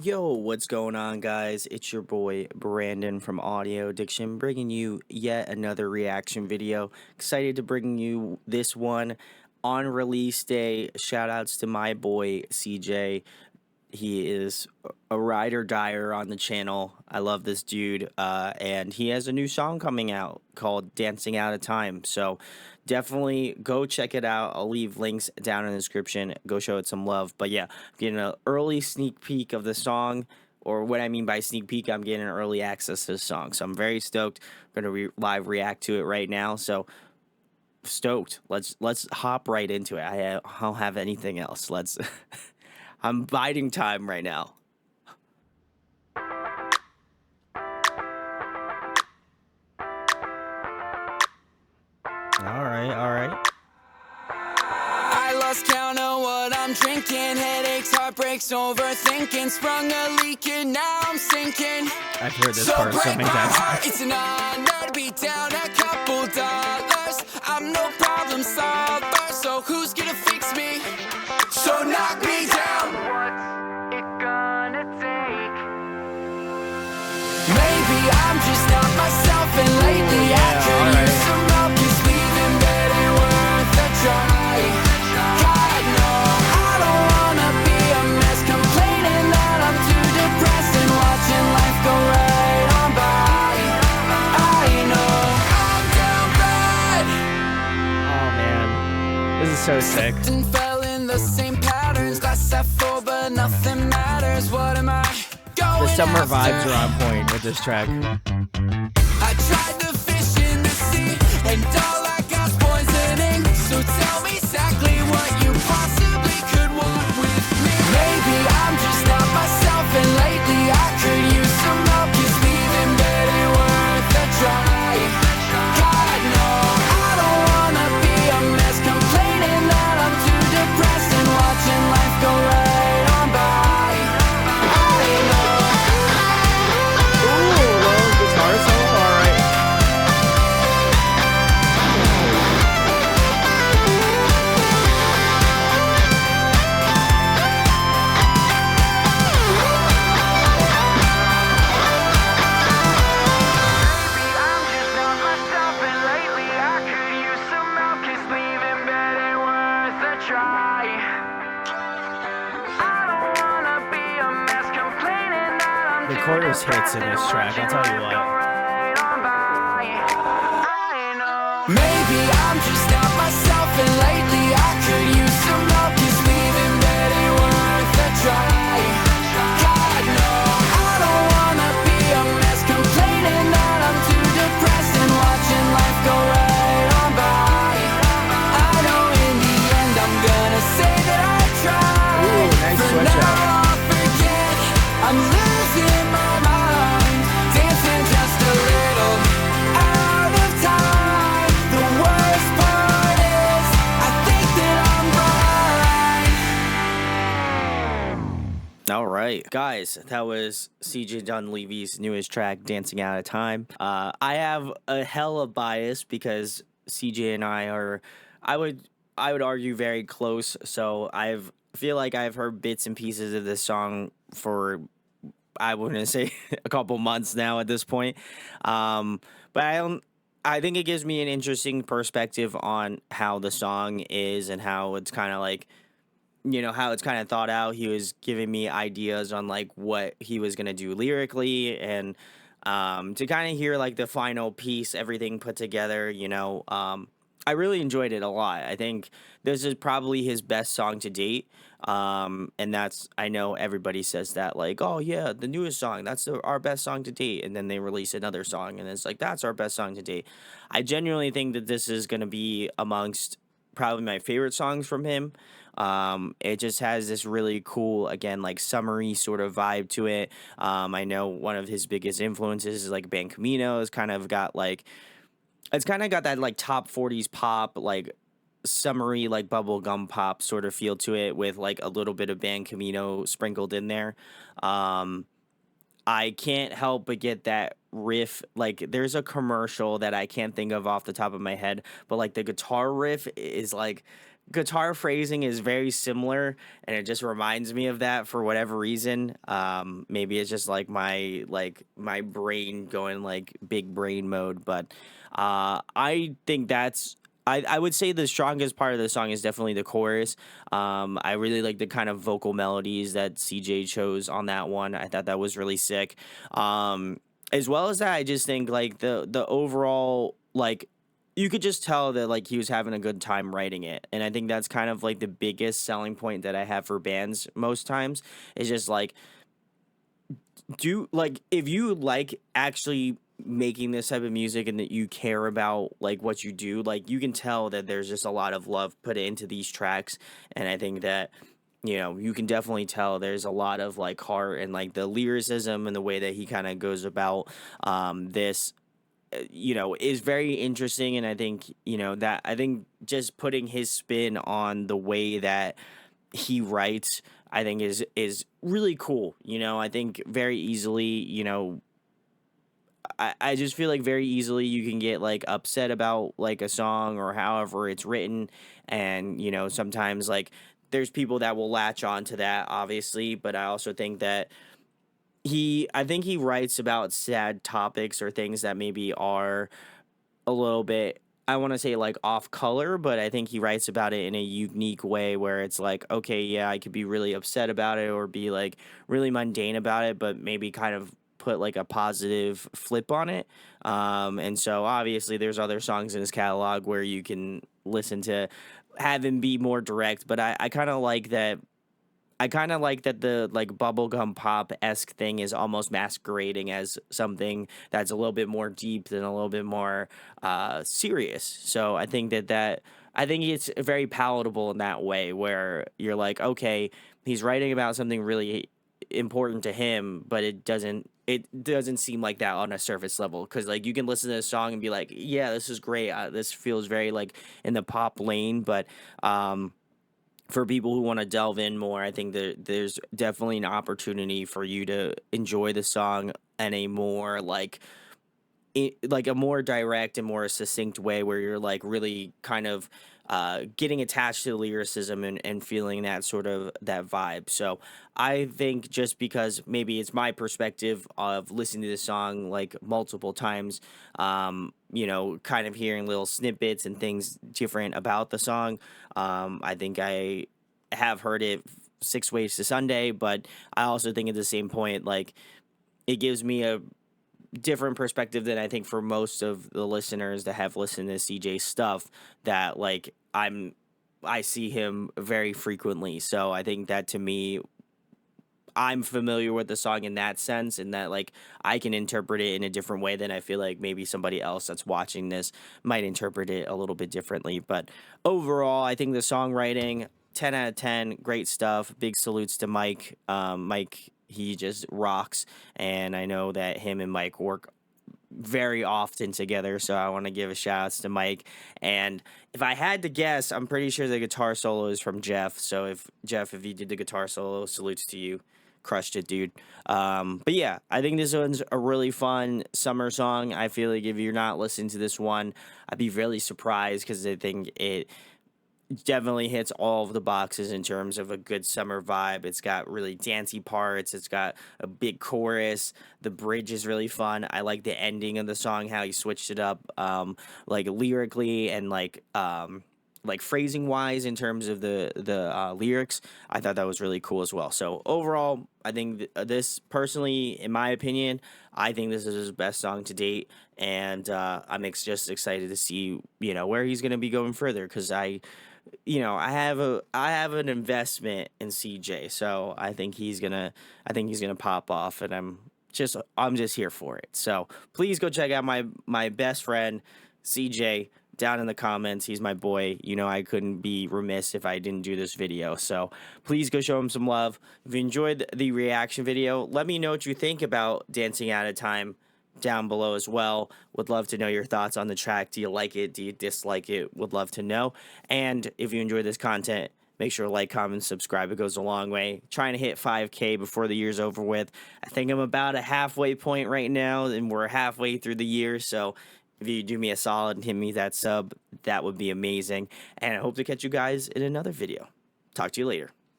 Yo, what's going on, guys? It's your boy Brandon from Audio Addiction, bringing you yet another reaction video. Excited to bring you this one on release day. Shout outs to my boy CJ. He is a ride or dyer on the channel. I love this dude. And he has a new song coming out called Dancing Out of Time. So definitely go check it out. I'll leave links down in the description. Go show it some love. But yeah, I'm getting an early sneak peek of the song. Or what I mean by sneak peek, I'm getting early access to the song. So I'm very stoked. I'm going to live react to it right now. So stoked. Let's hop right into it. I don't have anything else. Let's I'm biding time right now. All right. I lost count of what I'm drinking. Headaches, heartbreaks, overthinking. Sprung a leak and now I'm sinking. I've heard this part so many times. It's an honor to be down a couple dollars. I'm no problem solver, so who's gonna fix me? So knock me down. What's it gonna take? Maybe I'm just not myself, and lately I could use some help. 'Cause leaving bed ain't worth a try. God, no, I don't wanna be a mess, complaining that I'm too depressed and watching life go right on by. I know I'm down bad. Oh man, this is so sick. And fell in the same patterns, glass half full, but nothing matters. What am I going The summer after? vibes are on point with this track. I tried to fish in the sea, and all I got's poisoning. So tell me exactly what you possibly could want with me. Maybe I'm just not myself, and lately I could use some help. 'Cause leaving bed ain't worth a try. God, no, I don't wanna be a mess, complaining that I'm too depressed and watching life go right on by. I know. Ooh, little guitar solo. All right. I'm just not myself, and lately I could use some help. 'Cause leaving bed ain't worth a try. I don't wanna be a mess, complaining that I'm The too chorus hits in this depressed track, I'll and tell you watching what. life go right on by. I know. Maybe I'm just not myself, and lately I could use some help. 'Cause leaving bed ain't worth a try. God, no, I don't wanna be a mess, complaining that I'm too depressed and watching life go right on by. I know in the end I'm gonna say that I tried. Ooh, nice For switch now up. I'll forget. I'm losing my mind, dancing just a little out of time. The worst part is I think that I'm blind. All right, guys, that was CJ Dunleavy's newest track, Dancing Out of Time. I have a hella bias because CJ and I are, I would argue, very close. So feel like I've heard bits and pieces of this song for, I wouldn't say a couple months now at this point. But I think it gives me an interesting perspective on how the song is and how it's kind of like, how it's kind of thought out. He was giving me ideas on like what he was going to do lyrically, and to kind of hear like the final piece, everything put together, I really enjoyed it a lot. I think this is probably his best song to date. And I know everybody says that, like, oh yeah, the newest song, that's our best song to date. And then they release another song and it's like, that's our best song to date. I genuinely think that this is going to be amongst probably my favorite songs from him. It just has this really cool, again, like summery sort of vibe to it. I know one of his biggest influences is like Band Camino. It's kind of got that like top 40s pop, like summery, like bubblegum pop sort of feel to it, with like a little bit of Band Camino sprinkled in there. I can't help but get that riff. Like, there's a commercial that I can't think of off the top of my head, but like the guitar riff is like guitar phrasing is very similar, and it just reminds me of that for whatever reason. Maybe it's just my brain going like big brain mode, but I think I would say the strongest part of the song is definitely the chorus. I really like the kind of vocal melodies that CJ chose on that one. I thought that was really sick. As well as that, I just think like the overall like you could just tell that like he was having a good time writing it, and I think that's kind of like the biggest selling point that I have for bands most times is just like do like if you like actually making this type of music and that you care about like what you do, like you can tell that there's just a lot of love put into these tracks. And I think that you can definitely tell there's a lot of like heart and like the lyricism and the way that he kind of goes about this is very interesting. And I think that I think just putting his spin on the way that he writes, I think is really cool. I think very easily, I just feel like very easily you can get like upset about like a song or however it's written. And, sometimes like there's people that will latch on to that, obviously. But I also think that I think he writes about sad topics or things that maybe are a little bit, I want to say like off color, but I think he writes about it in a unique way where it's like, okay, yeah, I could be really upset about it or be like really mundane about it, but maybe kind of put like a positive flip on it. And so obviously there's other songs in his catalog where you can listen to have him be more direct, but I kind of like that. I kind of like that the like bubblegum pop esque thing is almost masquerading as something that's a little bit more deep than a little bit more serious. So I think I think it's very palatable in that way where you're like, okay, he's writing about something really important to him, but it doesn't seem like that on a surface level because like you can listen to a song and be like, yeah, this is great. This feels very like in the pop lane, but for people who want to delve in more, I think that there's definitely an opportunity for you to enjoy the song in a more like a more direct and more succinct way where you're like really kind of getting attached to the lyricism and feeling that sort of that vibe. So I think just because maybe it's my perspective of listening to the song like multiple times, kind of hearing little snippets and things different about the song. I think I have heard it six ways to Sunday, but I also think at the same point, like it gives me a different perspective than I think for most of the listeners that have listened to CJ stuff that like I see him very frequently. So I think that to me I'm familiar with the song in that sense and that like I can interpret it in a different way than I feel like maybe somebody else that's watching this might interpret it a little bit differently. But overall, I think the songwriting 10 out of 10, great stuff. Big salutes to Mike. Mike, he just rocks, and I know that him and Mike work very often together, so I want to give a shout outs to Mike. And if I had to guess, I'm pretty sure the guitar solo is from Jeff. So if you did the guitar solo, salutes to you. Crushed it, dude. But yeah, I think this one's a really fun summer song. I feel like if you're not listening to this one, I'd be really surprised because I think it definitely hits all of the boxes in terms of a good summer vibe. It's got really dancey parts. It's got a big chorus. The bridge is really fun. I like the ending of the song, how he switched it up, like lyrically and like phrasing wise in terms of the lyrics. I thought that was really cool as well. So overall, I think this personally, in my opinion, I think this is his best song to date, and I'm just excited to see where he's going to be going further because I have an investment in CJ, so I think he's gonna pop off, and I'm just here for it. So please go check out my best friend CJ down in the comments. He's my boy. I couldn't be remiss if I didn't do this video. So please go show him some love. If you enjoyed the reaction video, let me know what you think about Dancing Out of Time down below as well. Would love to know your thoughts on the track. Do you like it? Do you dislike it? Would love to know. And if you enjoy this content, make sure to like, comment, subscribe. It goes a long way. Trying to hit 5K before the year's over with. I think I'm about a halfway point right now, and we're halfway through the year. So If you do me a solid and hit me that sub, that would be amazing. And I hope to catch you guys in another video. Talk to you later.